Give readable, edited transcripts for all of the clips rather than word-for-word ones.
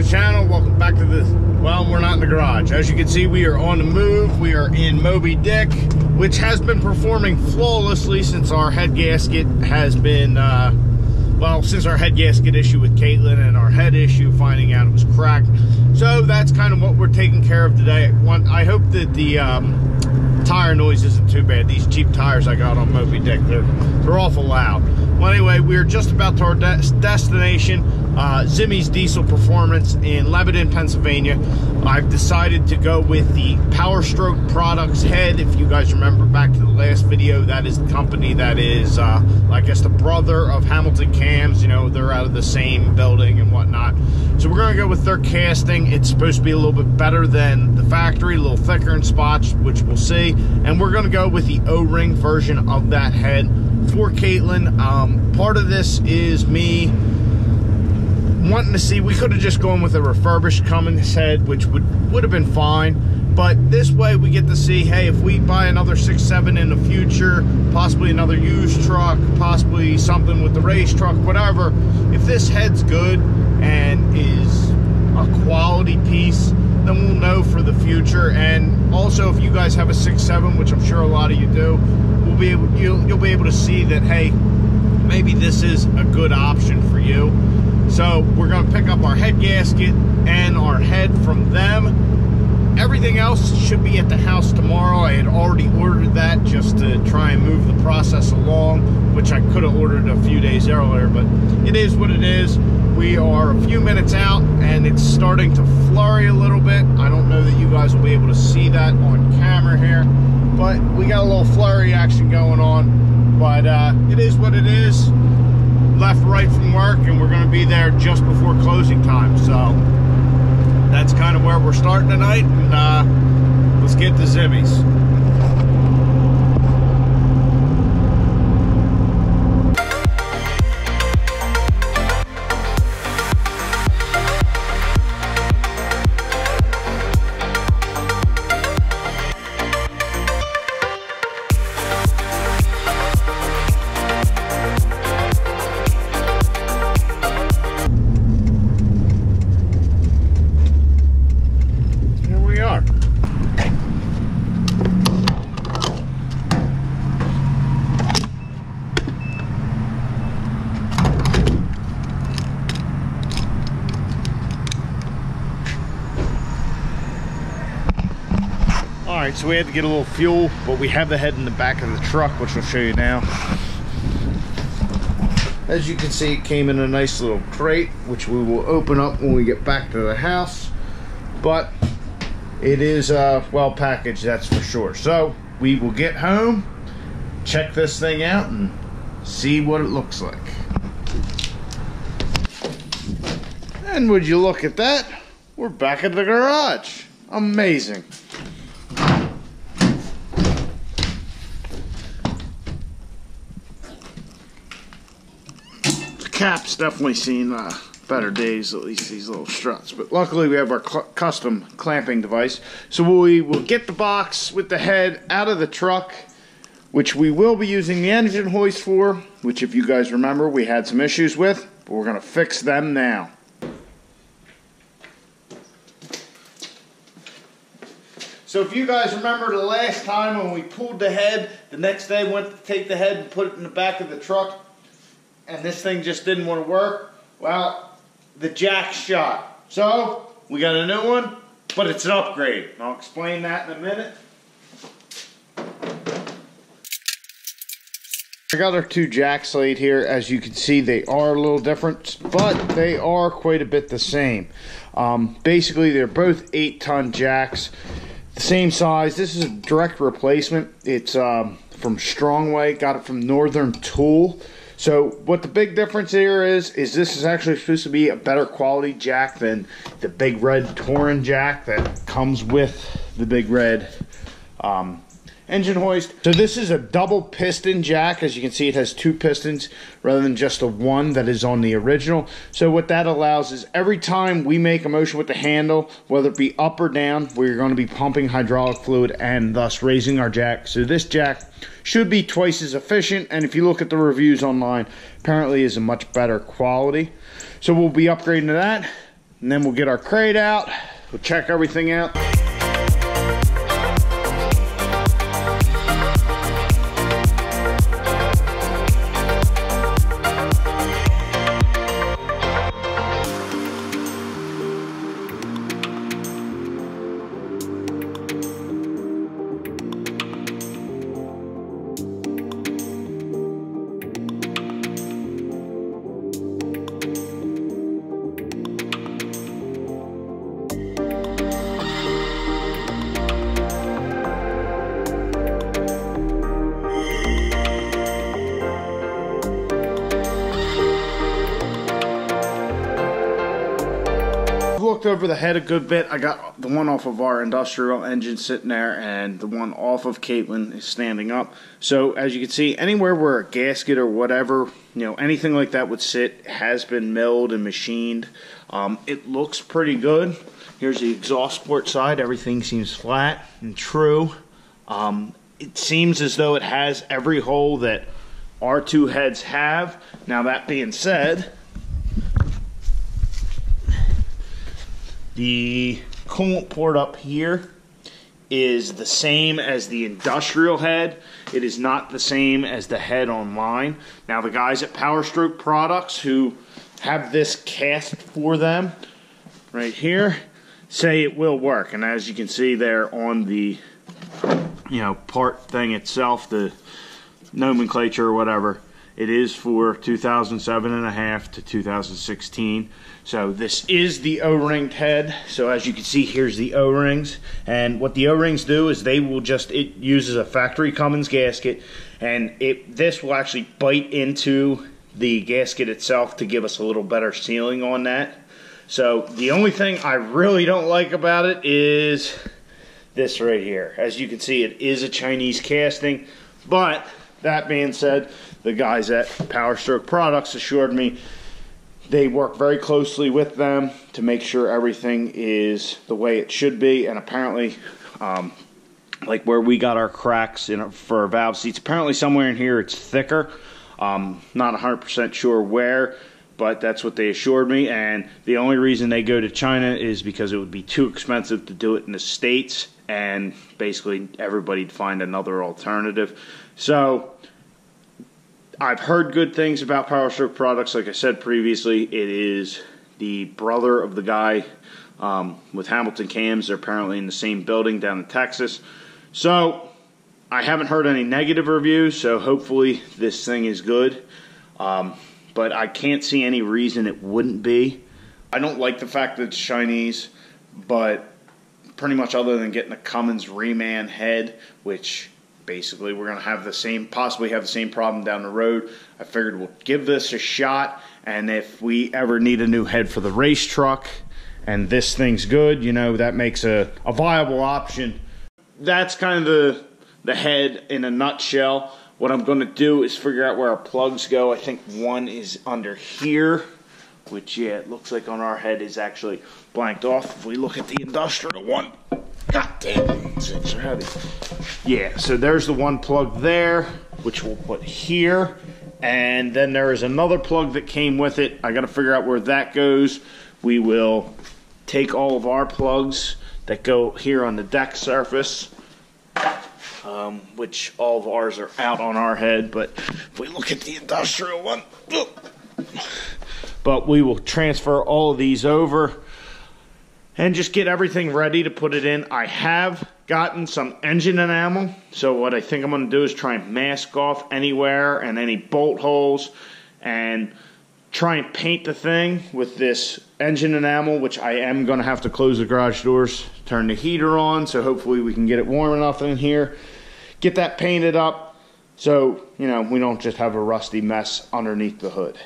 the channel. Welcome back to this. Well, we're not in the garage. As you can see, we are on the move. We are in Moby Dick, which has been performing flawlessly since our head gasket has been, well, since our head gasket issue with Caitlyn and our head issue finding out it was cracked. So that's kind of what we're taking care of today. I hope that the tire noise isn't too bad. These cheap tires I got on Moby Dick, they're awful loud. Well, anyway, we're just about to our destination, Zimmy's Diesel Performance in Lebanon, Pennsylvania. I've decided to go with the Powerstroke Products head. If you guys remember back to the last video, that is the company that is, I guess, the brother of Hamilton Cams. You know, they're out of the same building and whatnot. So we're going to go with their casting. It's supposed to be a little bit better than the factory, a little thicker in spots, which we'll see. And we're going to go with the O-ring version of that head for Caitlyn. Part of this is me wanting to see, we could have just gone with a refurbished Cummins head, which would have been fine, but this way we get to see, hey, if we buy another 6.7 in the future, possibly another used truck, possibly something with the race truck, whatever, if this head's good and is a quality piece, then we'll know for the future. And also, if you guys have a 6.7, which I'm sure a lot of you do, you'll be able to see that, hey, maybe this is a good option for you. So we're going to pick up our head gasket and our head from them. Everything else should be at the house tomorrow. I had already ordered that just to try and move the process along, which I could have ordered a few days earlier, but it is what it is. We are a few minutes out and it's starting to flurry a little bit. I don't know that you guys will be able to see that on camera here, but we got a little flurry action going on. But it is what it is. Left right from work, and we're going to be there just before closing time. So that's kind of where we're starting tonight. And let's get to Zimmy's. Alright, so we had to get a little fuel, but we have the head in the back of the truck, which I'll show you now. As you can see, it came in a nice little crate, which we will open up when we get back to the house. But it is well packaged, that's for sure. So we will get home, check this thing out, and see what it looks like. And would you look at that? We're back at the garage. Amazing. Cap's definitely seen better days, at least these little struts, but luckily we have our custom clamping device. So we will get the box with the head out of the truck, which we will be using the engine hoist for, which if you guys remember we had some issues with, but we're going to fix them now. So if you guys remember the last time when we pulled the head, the next day went to take the head and put it in the back of the truck, and this thing just didn't want to work, well, the jack's shot. So we got a new one, but it's an upgrade. I'll explain that in a minute. I got our two jacks laid here. As you can see, they are a little different, but they are quite a bit the same. Basically, they're both 8-ton jacks, the same size. This is a direct replacement. It's from Strongway, got it from Northern Tool. So what the big difference here is this is actually supposed to be a better quality jack than the big red Touring jack that comes with the big red engine hoist. So this is a double piston jack. As you can see, it has 2 pistons rather than just the one that is on the original. So what that allows is every time we make a motion with the handle, whether it be up or down, we're going to be pumping hydraulic fluid and thus raising our jack. So this jack should be twice as efficient, and if you look at the reviews online, apparently is a much better quality. So we'll be upgrading to that. and then we'll get our crate out. We'll check everything out. Looked over the head a good bit. I got the one off of our industrial engine sitting there, and the one off of Caitlyn is standing up. So as you can see, anywhere where a gasket or whatever, anything like that would sit has been milled and machined. It looks pretty good. Here's the exhaust port side. Everything seems flat and true. It seems as though it has every hole that our two heads have. Now that being said, the coolant port up here is the same as the industrial head. It is not the same as the head on mine. Now the guys at Powerstroke products who have this cast for them right here say it will work. And as you can see there on the part thing itself, the nomenclature or whatever, it is for 2007.5 to 2016. So this is the O-ringed head. So as you can see, here's the O-rings. And what the O-rings do is it uses a factory Cummins gasket, and this will actually bite into the gasket itself to give us a little better sealing on that. So the only thing I really don't like about it is this right here. As you can see, it is a Chinese casting, but that being said, the guys at Powerstroke products assured me they work very closely with them to make sure everything is the way it should be. And apparently, like where we got our cracks for our valve seats, apparently somewhere in here it's thicker. Not 100% sure where, but that's what they assured me. And the only reason they go to China is because it would be too expensive to do it in the States, and basically everybody'd find another alternative. So I've heard good things about Powerstroke products. Like I said previously, it is the brother of the guy with Hamilton Cams. They're apparently in the same building down in Texas. So I haven't heard any negative reviews, so hopefully this thing is good. But I can't see any reason it wouldn't be. I don't like the fact that it's Chinese, but pretty much other than getting a Cummins reman head, which basically we're going to possibly have the same problem down the road, I figured we'll give this a shot, and if we ever need a new head for the race truck and this thing's good, that makes a viable option. That's kind of the head in a nutshell. What I'm going to do is figure out where our plugs go. I think one is under here, which, yeah, it looks like on our head is actually blanked off. If we look at the industrial one, god damn it, it's so heavy. Yeah, so there's the one plug there, which we'll put here. And then there is another plug that came with it. I got to figure out where that goes. We will take all of our plugs that go here on the deck surface, which all of ours are out on our head. But if we look at the industrial one, but we will transfer all of these over and just get everything ready to put it in. I have gotten some engine enamel, so what I think I'm going to do is try and mask off anywhere and any bolt holes and try and paint the thing with this engine enamel, which I am going to have to close the garage doors, turn the heater on, so hopefully we can get it warm enough in here, get that painted up so, we don't just have a rusty mess underneath the hood.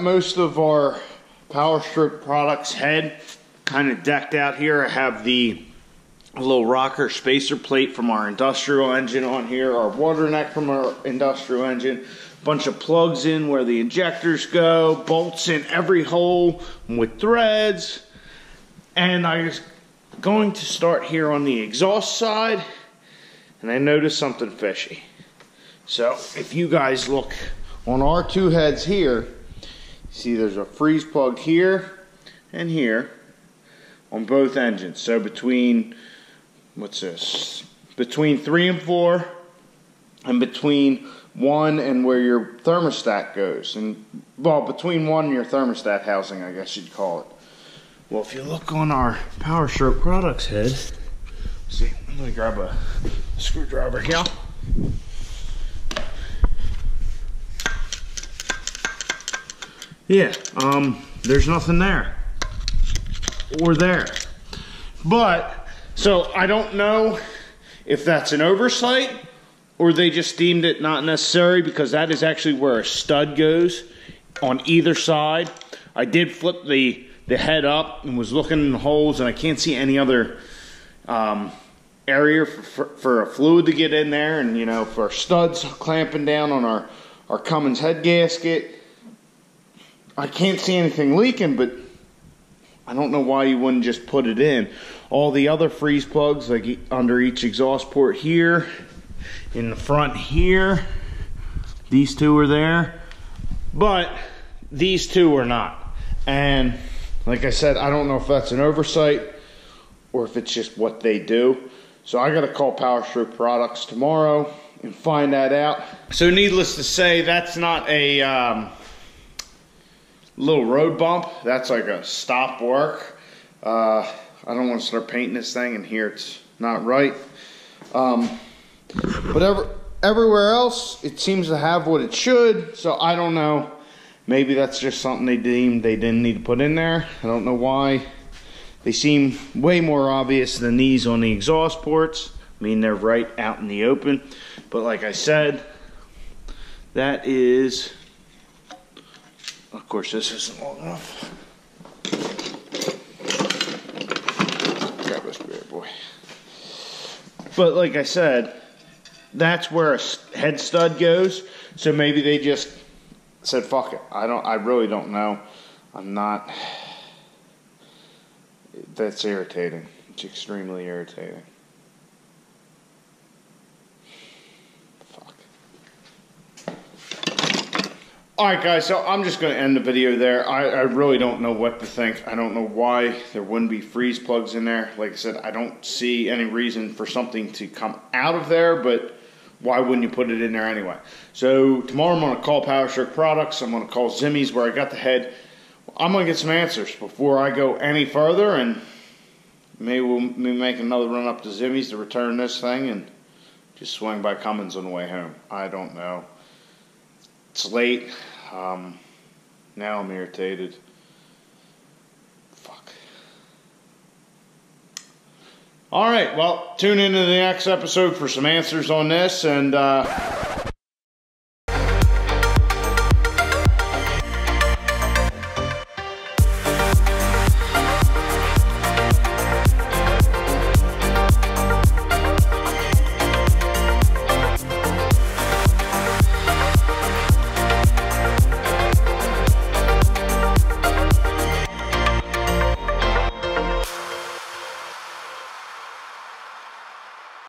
most of our Powerstroke products head kind of decked out here. I have the little rocker spacer plate from our industrial engine on here, our water neck from our industrial engine, bunch of plugs in where the injectors go, bolts in every hole with threads. And I was going to start here on the exhaust side, and I noticed something fishy. So if you guys look on our two heads here, see there's a freeze plug here and here on both engines. So between, what's this? Between 3 and 4, and between 1 and where your thermostat goes. And, well, between 1 and your thermostat housing, I guess you'd call it. Well, if you look on our Powerstroke products head, see, let me grab a screwdriver here. Yeah, there's nothing there. Or there. But, so I don't know if that's an oversight or they just deemed it not necessary, because that is actually where a stud goes on either side. I did flip the head up and was looking in the holes, and I can't see any other area for a fluid to get in there, and you know, for studs clamping down on our Cummins head gasket. I can't see anything leaking, but I don't know why you wouldn't just put it in. All the other freeze plugs, like under each exhaust port here, in the front here, these two are there, but these two are not. And like I said, I don't know if that's an oversight or if it's just what they do. So I gotta call Powerstroke products tomorrow and find that out. So needless to say, that's not a little road bump. That's like a stop work. I don't want to start painting this thing, and here it's not right. But everywhere else, it seems to have what it should. So I don't know. Maybe that's just something they deemed they didn't need to put in there. I don't know why. They seem way more obvious than these on the exhaust ports. I mean, they're right out in the open. But like I said, that is... Of course, this isn't long enough. Grab this bad boy. But like I said, that's where a head stud goes. So maybe they just said, "Fuck it." I really don't know. I'm not. That's irritating. It's extremely irritating. Alright guys, so I'm just going to end the video there. I really don't know what to think. I don't know why there wouldn't be freeze plugs in there. Like I said, I don't see any reason for something to come out of there, but why wouldn't you put it in there anyway? So tomorrow I'm going to call Powerstroke products. I'm going to call Zimmy's where I got the head. I'm going to get some answers before I go any further, and maybe we'll make another run up to Zimmy's to return this thing and just swing by Cummins on the way home. I don't know. It's late. Now I'm irritated. Fuck. Alright, well, tune into the next episode for some answers on this, and